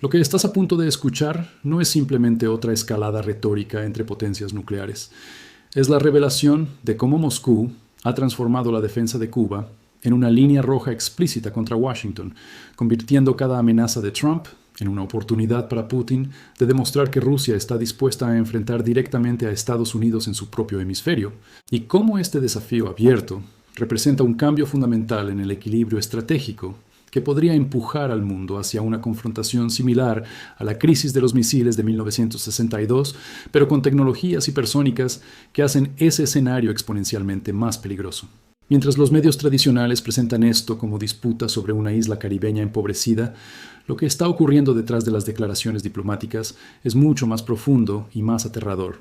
Lo que estás a punto de escuchar no es simplemente otra escalada retórica entre potencias nucleares. Es la revelación de cómo Moscú ha transformado la defensa de Cuba en una línea roja explícita contra Washington, convirtiendo cada amenaza de Trump en una oportunidad para Putin de demostrar que Rusia está dispuesta a enfrentar directamente a Estados Unidos en su propio hemisferio, y cómo este desafío abierto representa un cambio fundamental en el equilibrio estratégico que podría empujar al mundo hacia una confrontación similar a la crisis de los misiles de 1962, pero con tecnologías hipersónicas que hacen ese escenario exponencialmente más peligroso. Mientras los medios tradicionales presentan esto como disputa sobre una isla caribeña empobrecida, lo que está ocurriendo detrás de las declaraciones diplomáticas es mucho más profundo y más aterrador.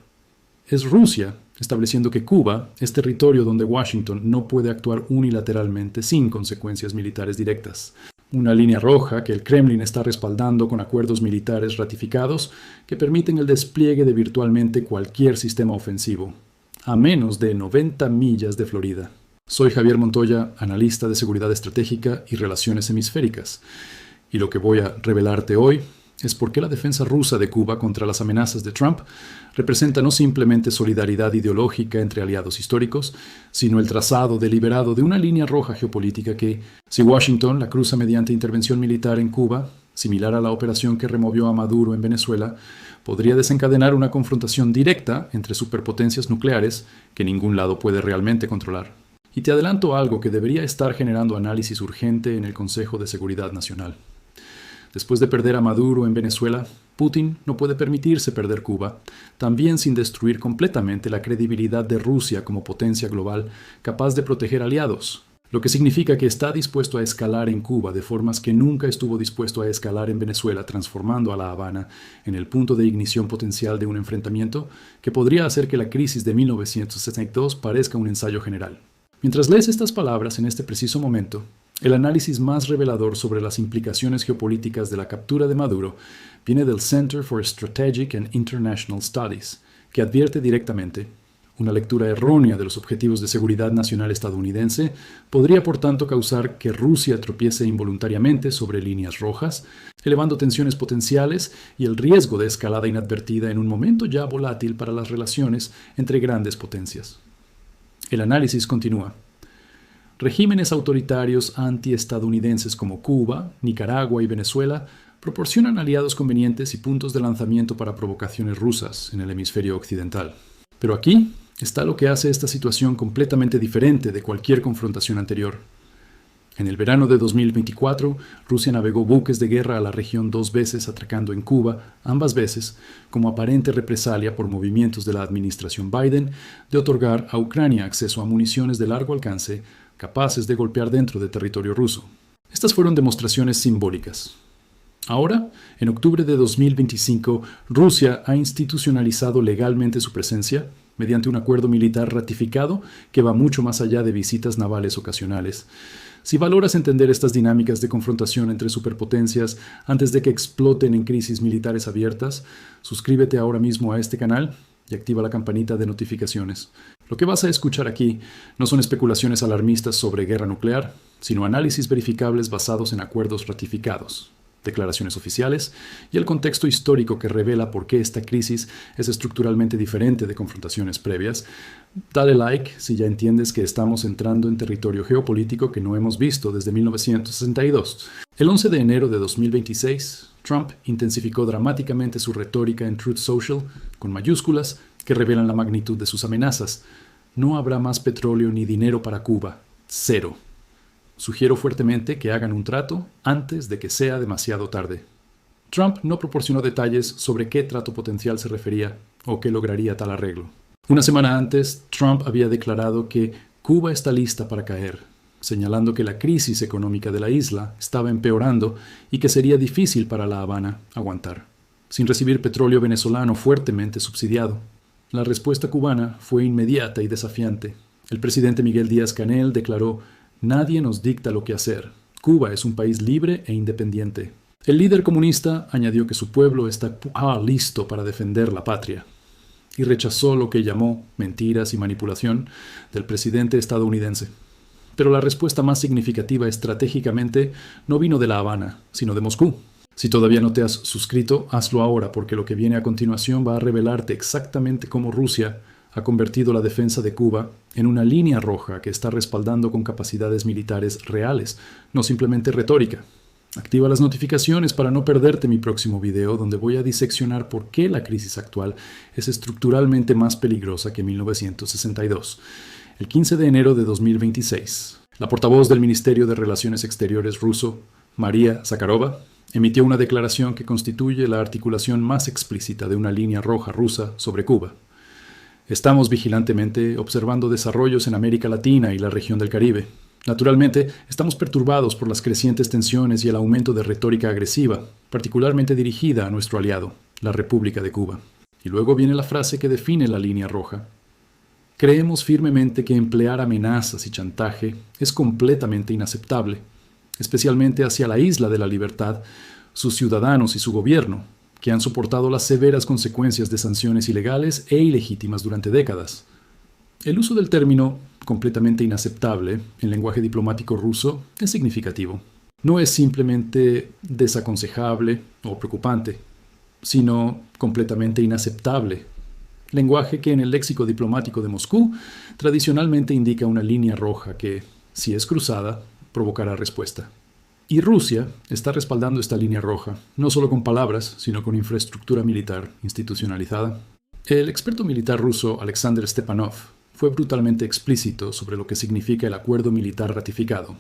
Es Rusia estableciendo que Cuba es territorio donde Washington no puede actuar unilateralmente sin consecuencias militares directas. Una línea roja que el Kremlin está respaldando con acuerdos militares ratificados que permiten el despliegue de virtualmente cualquier sistema ofensivo, a menos de 90 millas de Florida. Soy Javier Montoya, analista de seguridad estratégica y relaciones hemisféricas, y lo que voy a revelarte hoy es por qué la defensa rusa de Cuba contra las amenazas de Trump representa no simplemente solidaridad ideológica entre aliados históricos, sino el trazado deliberado de una línea roja geopolítica que, si Washington la cruza mediante intervención militar en Cuba, similar a la operación que removió a Maduro en Venezuela, podría desencadenar una confrontación directa entre superpotencias nucleares que ningún lado puede realmente controlar. Y te adelanto algo que debería estar generando análisis urgente en el Consejo de Seguridad Nacional. Después de perder a Maduro en Venezuela, Putin no puede permitirse perder Cuba, también sin destruir completamente la credibilidad de Rusia como potencia global capaz de proteger aliados, lo que significa que está dispuesto a escalar en Cuba de formas que nunca estuvo dispuesto a escalar en Venezuela, transformando a La Habana en el punto de ignición potencial de un enfrentamiento que podría hacer que la crisis de 1962 parezca un ensayo general. Mientras lees estas palabras en este preciso momento, el análisis más revelador sobre las implicaciones geopolíticas de la captura de Maduro viene del Center for Strategic and International Studies, que advierte directamente: una lectura errónea de los objetivos de seguridad nacional estadounidense podría por tanto causar que Rusia tropiece involuntariamente sobre líneas rojas, elevando tensiones potenciales y el riesgo de escalada inadvertida en un momento ya volátil para las relaciones entre grandes potencias. El análisis continúa. Regímenes autoritarios antiestadounidenses como Cuba, Nicaragua y Venezuela proporcionan aliados convenientes y puntos de lanzamiento para provocaciones rusas en el hemisferio occidental. Pero aquí está lo que hace esta situación completamente diferente de cualquier confrontación anterior. En el verano de 2024, Rusia navegó buques de guerra a la región 2 veces, atracando en Cuba, ambas veces, como aparente represalia por movimientos de la administración Biden de otorgar a Ucrania acceso a municiones de largo alcance capaces de golpear dentro de territorio ruso. Estas fueron demostraciones simbólicas. Ahora, en octubre de 2025, Rusia ha institucionalizado legalmente su presencia mediante un acuerdo militar ratificado que va mucho más allá de visitas navales ocasionales. Si valoras entender estas dinámicas de confrontación entre superpotencias antes de que exploten en crisis militares abiertas, suscríbete ahora mismo a este canal y activa la campanita de notificaciones. Lo que vas a escuchar aquí no son especulaciones alarmistas sobre guerra nuclear, sino análisis verificables basados en acuerdos ratificados, declaraciones oficiales y el contexto histórico que revela por qué esta crisis es estructuralmente diferente de confrontaciones previas. Dale like si ya entiendes que estamos entrando en territorio geopolítico que no hemos visto desde 1962. El 11 de enero de 2026, Trump intensificó dramáticamente su retórica en Truth Social, con mayúsculas, que revelan la magnitud de sus amenazas. No habrá más petróleo ni dinero para Cuba. 0. Sugiero fuertemente que hagan un trato antes de que sea demasiado tarde. Trump no proporcionó detalles sobre qué trato potencial se refería o qué lograría tal arreglo. Una semana antes, Trump había declarado que Cuba está lista para caer, señalando que la crisis económica de la isla estaba empeorando y que sería difícil para La Habana aguantar, sin recibir petróleo venezolano fuertemente subsidiado. La respuesta cubana fue inmediata y desafiante. El presidente Miguel Díaz-Canel declaró: «Nadie nos dicta lo que hacer. Cuba es un país libre e independiente». El líder comunista añadió que su pueblo está listo para defender la patria y rechazó lo que llamó mentiras y manipulación del presidente estadounidense. Pero la respuesta más significativa estratégicamente no vino de La Habana, sino de Moscú. Si todavía no te has suscrito, hazlo ahora, porque lo que viene a continuación va a revelarte exactamente cómo Rusia ha convertido la defensa de Cuba en una línea roja que está respaldando con capacidades militares reales, no simplemente retórica. Activa las notificaciones para no perderte mi próximo video, donde voy a diseccionar por qué la crisis actual es estructuralmente más peligrosa que 1962. El 15 de enero de 2026, la portavoz del Ministerio de Relaciones Exteriores ruso, María Zakharova, emitió una declaración que constituye la articulación más explícita de una línea roja rusa sobre Cuba. Estamos vigilantemente observando desarrollos en América Latina y la región del Caribe. Naturalmente, estamos perturbados por las crecientes tensiones y el aumento de retórica agresiva, particularmente dirigida a nuestro aliado, la República de Cuba. Y luego viene la frase que define la línea roja. Creemos firmemente que emplear amenazas y chantaje es completamente inaceptable, especialmente hacia la Isla de la Libertad, sus ciudadanos y su gobierno, que han soportado las severas consecuencias de sanciones ilegales e ilegítimas durante décadas. El uso del término completamente inaceptable en lenguaje diplomático ruso es significativo. No es simplemente desaconsejable o preocupante, sino completamente inaceptable. Lenguaje que en el léxico diplomático de Moscú tradicionalmente indica una línea roja que, si es cruzada, provocará respuesta. Y Rusia está respaldando esta línea roja, no solo con palabras, sino con infraestructura militar institucionalizada. El experto militar ruso Alexander Stepanov fue brutalmente explícito sobre lo que significa el acuerdo militar ratificado.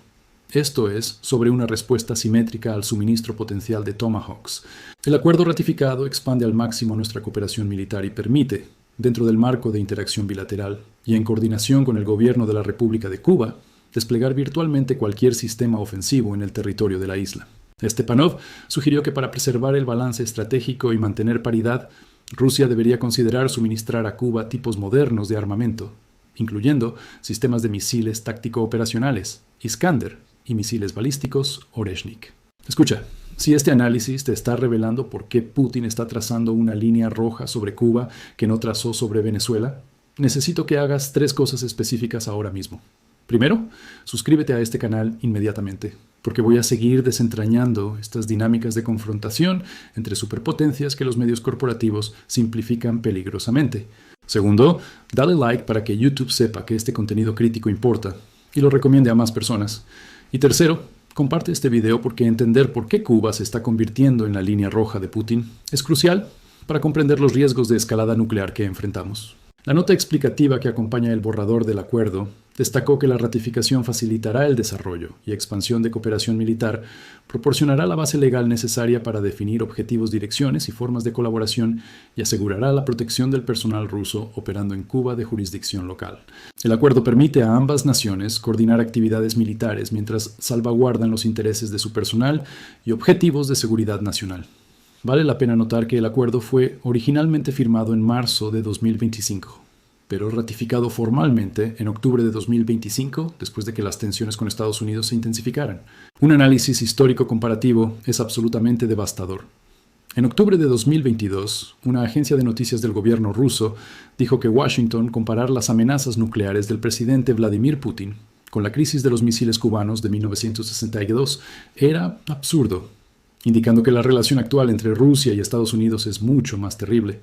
Esto es, sobre una respuesta simétrica al suministro potencial de Tomahawks. El acuerdo ratificado expande al máximo nuestra cooperación militar y permite, dentro del marco de interacción bilateral y en coordinación con el gobierno de la República de Cuba, desplegar virtualmente cualquier sistema ofensivo en el territorio de la isla. Stepanov sugirió que para preservar el balance estratégico y mantener paridad, Rusia debería considerar suministrar a Cuba tipos modernos de armamento, incluyendo sistemas de misiles táctico-operacionales, Iskander, y misiles balísticos, Oreshnik. Escucha, si este análisis te está revelando por qué Putin está trazando una línea roja sobre Cuba que no trazó sobre Venezuela, necesito que hagas 3 cosas específicas ahora mismo. Primero, suscríbete a este canal inmediatamente, porque voy a seguir desentrañando estas dinámicas de confrontación entre superpotencias que los medios corporativos simplifican peligrosamente. Segundo, dale like para que YouTube sepa que este contenido crítico importa y lo recomiende a más personas. Y tercero, comparte este video porque entender por qué Cuba se está convirtiendo en la línea roja de Putin es crucial para comprender los riesgos de escalada nuclear que enfrentamos. La nota explicativa que acompaña el borrador del acuerdo destacó que la ratificación facilitará el desarrollo y expansión de cooperación militar, proporcionará la base legal necesaria para definir objetivos, direcciones y formas de colaboración y asegurará la protección del personal ruso operando en Cuba de jurisdicción local. El acuerdo permite a ambas naciones coordinar actividades militares mientras salvaguardan los intereses de su personal y objetivos de seguridad nacional. Vale la pena notar que el acuerdo fue originalmente firmado en marzo de 2025, pero ratificado formalmente en octubre de 2025, después de que las tensiones con Estados Unidos se intensificaran. Un análisis histórico comparativo es absolutamente devastador. En octubre de 2022, una agencia de noticias del gobierno ruso dijo que Washington comparar las amenazas nucleares del presidente Vladimir Putin con la crisis de los misiles cubanos de 1962 era absurdo, indicando que la relación actual entre Rusia y Estados Unidos es mucho más terrible.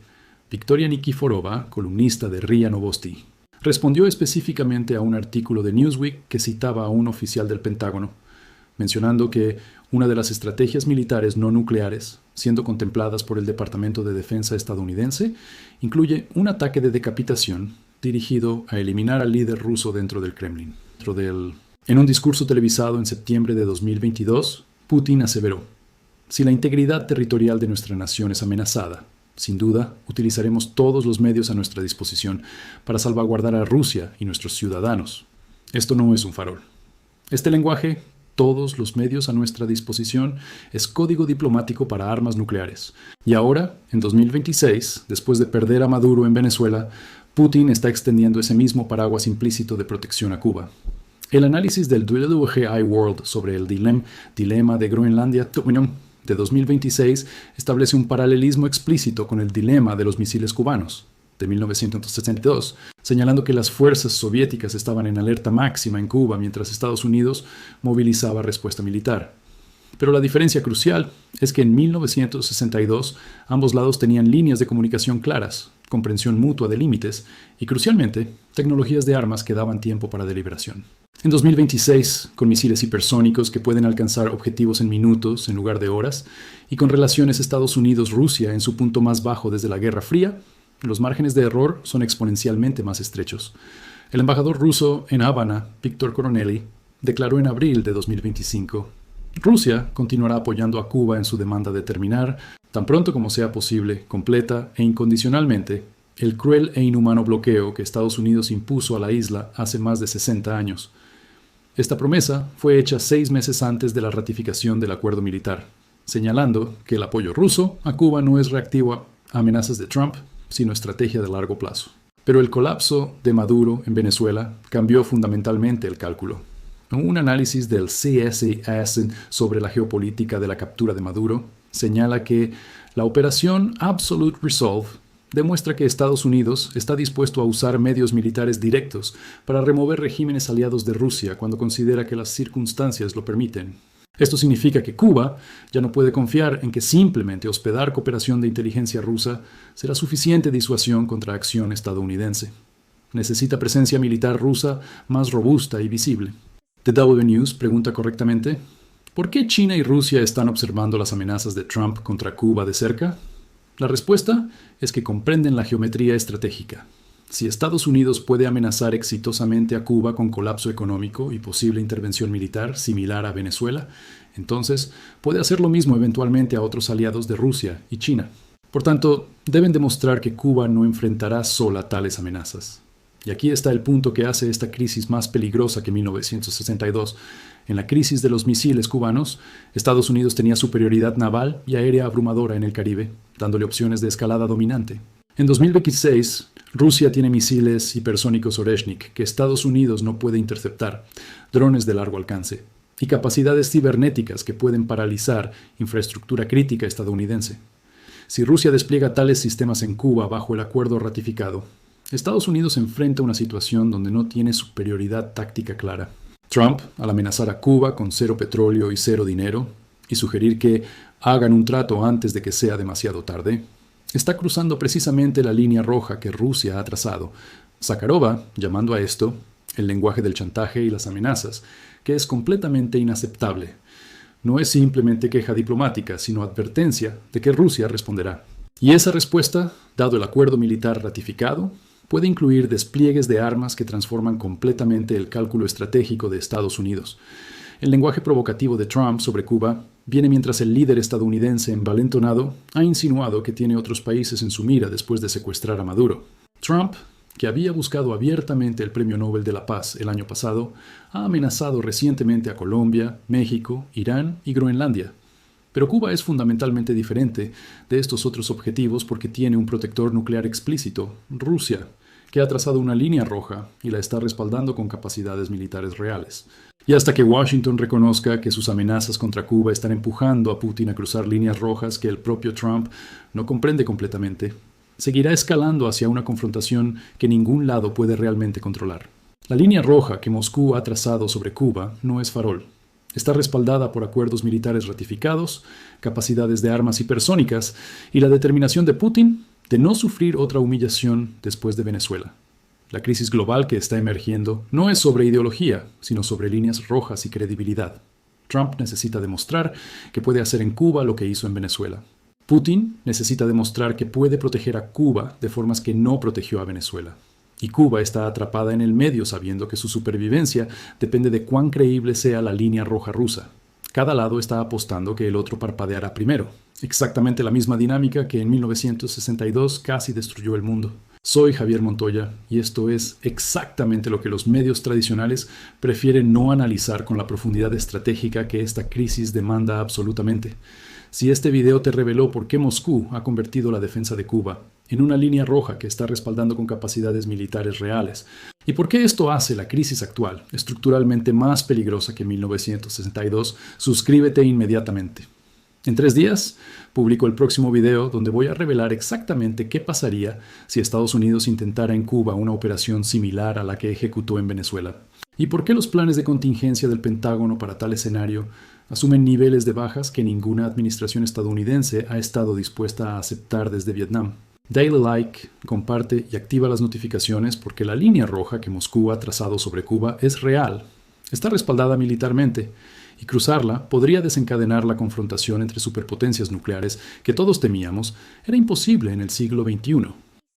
Victoria Nikiforova, columnista de RIA Novosti, respondió específicamente a un artículo de Newsweek que citaba a un oficial del Pentágono, mencionando que una de las estrategias militares no nucleares, siendo contempladas por el Departamento de Defensa estadounidense, incluye un ataque de decapitación dirigido a eliminar al líder ruso dentro del Kremlin. En un discurso televisado en septiembre de 2022, Putin aseveró: si la integridad territorial de nuestra nación es amenazada, sin duda, utilizaremos todos los medios a nuestra disposición para salvaguardar a Rusia y nuestros ciudadanos. Esto no es un farol. Este lenguaje, todos los medios a nuestra disposición, es código diplomático para armas nucleares. Y ahora, en 2026, después de perder a Maduro en Venezuela, Putin está extendiendo ese mismo paraguas implícito de protección a Cuba. El análisis del WGI World sobre el dilema de Groenlandia de 2026 establece un paralelismo explícito con el dilema de los misiles cubanos de 1962, señalando que las fuerzas soviéticas estaban en alerta máxima en Cuba mientras Estados Unidos movilizaba respuesta militar. Pero la diferencia crucial es que en 1962 ambos lados tenían líneas de comunicación claras, comprensión mutua de límites y, crucialmente, tecnologías de armas que daban tiempo para deliberación. En 2026, con misiles hipersónicos que pueden alcanzar objetivos en minutos en lugar de horas, y con relaciones Estados Unidos-Rusia en su punto más bajo desde la Guerra Fría, los márgenes de error son exponencialmente más estrechos. El embajador ruso en Habana, Víctor Coronelli, declaró en abril de 2025: Rusia continuará apoyando a Cuba en su demanda de terminar, tan pronto como sea posible, completa e incondicionalmente, el cruel e inhumano bloqueo que Estados Unidos impuso a la isla hace más de 60 años. Esta promesa fue hecha 6 meses antes de la ratificación del acuerdo militar, señalando que el apoyo ruso a Cuba no es reactivo a amenazas de Trump, sino estrategia de largo plazo. Pero el colapso de Maduro en Venezuela cambió fundamentalmente el cálculo. Un análisis del CSIS sobre la geopolítica de la captura de Maduro señala que la operación Absolute Resolve demuestra que Estados Unidos está dispuesto a usar medios militares directos para remover regímenes aliados de Rusia cuando considera que las circunstancias lo permiten. Esto significa que Cuba ya no puede confiar en que simplemente hospedar cooperación de inteligencia rusa será suficiente disuasión contra acción estadounidense. Necesita presencia militar rusa más robusta y visible. The W News pregunta correctamente: ¿por qué China y Rusia están observando las amenazas de Trump contra Cuba de cerca? La respuesta es que comprenden la geometría estratégica. Si Estados Unidos puede amenazar exitosamente a Cuba con colapso económico y posible intervención militar similar a Venezuela, entonces puede hacer lo mismo eventualmente a otros aliados de Rusia y China. Por tanto, deben demostrar que Cuba no enfrentará sola tales amenazas. Y aquí está el punto que hace esta crisis más peligrosa que 1962. En la crisis de los misiles cubanos, Estados Unidos tenía superioridad naval y aérea abrumadora en el Caribe, dándole opciones de escalada dominante. En 2026, Rusia tiene misiles hipersónicos Oreshnik que Estados Unidos no puede interceptar, drones de largo alcance y capacidades cibernéticas que pueden paralizar infraestructura crítica estadounidense. Si Rusia despliega tales sistemas en Cuba bajo el acuerdo ratificado, Estados Unidos enfrenta una situación donde no tiene superioridad táctica clara. Trump, al amenazar a Cuba con cero petróleo y cero dinero, y sugerir que hagan un trato antes de que sea demasiado tarde, está cruzando precisamente la línea roja que Rusia ha trazado. Zakharova, llamando a esto el lenguaje del chantaje y las amenazas, que es completamente inaceptable. No es simplemente queja diplomática, sino advertencia de que Rusia responderá. Y esa respuesta, dado el acuerdo militar ratificado, puede incluir despliegues de armas que transforman completamente el cálculo estratégico de Estados Unidos. El lenguaje provocativo de Trump sobre Cuba viene mientras el líder estadounidense envalentonado ha insinuado que tiene otros países en su mira después de secuestrar a Maduro. Trump, que había buscado abiertamente el Premio Nobel de la Paz el año pasado, ha amenazado recientemente a Colombia, México, Irán y Groenlandia. Pero Cuba es fundamentalmente diferente de estos otros objetivos porque tiene un protector nuclear explícito, Rusia, que ha trazado una línea roja y la está respaldando con capacidades militares reales. Y hasta que Washington reconozca que sus amenazas contra Cuba están empujando a Putin a cruzar líneas rojas que el propio Trump no comprende completamente, seguirá escalando hacia una confrontación que ningún lado puede realmente controlar. La línea roja que Moscú ha trazado sobre Cuba no es farol. Está respaldada por acuerdos militares ratificados, capacidades de armas hipersónicas y la determinación de Putin de no sufrir otra humillación después de Venezuela. La crisis global que está emergiendo no es sobre ideología, sino sobre líneas rojas y credibilidad. Trump necesita demostrar que puede hacer en Cuba lo que hizo en Venezuela. Putin necesita demostrar que puede proteger a Cuba de formas que no protegió a Venezuela. Y Cuba está atrapada en el medio sabiendo que su supervivencia depende de cuán creíble sea la línea roja rusa. Cada lado está apostando que el otro parpadeará primero. Exactamente la misma dinámica que en 1962 casi destruyó el mundo. Soy Javier Montoya y esto es exactamente lo que los medios tradicionales prefieren no analizar con la profundidad estratégica que esta crisis demanda absolutamente. Si este video te reveló por qué Moscú ha convertido la defensa de Cuba en una línea roja que está respaldando con capacidades militares reales, y por qué esto hace la crisis actual estructuralmente más peligrosa que 1962, suscríbete inmediatamente. En 3 días, publico el próximo video donde voy a revelar exactamente qué pasaría si Estados Unidos intentara en Cuba una operación similar a la que ejecutó en Venezuela. Y por qué los planes de contingencia del Pentágono para tal escenario asumen niveles de bajas que ninguna administración estadounidense ha estado dispuesta a aceptar desde Vietnam. Daily Like comparte y activa las notificaciones porque la línea roja que Moscú ha trazado sobre Cuba es real. Está respaldada militarmente, y cruzarla podría desencadenar la confrontación entre superpotencias nucleares que todos temíamos era imposible en el siglo XXI.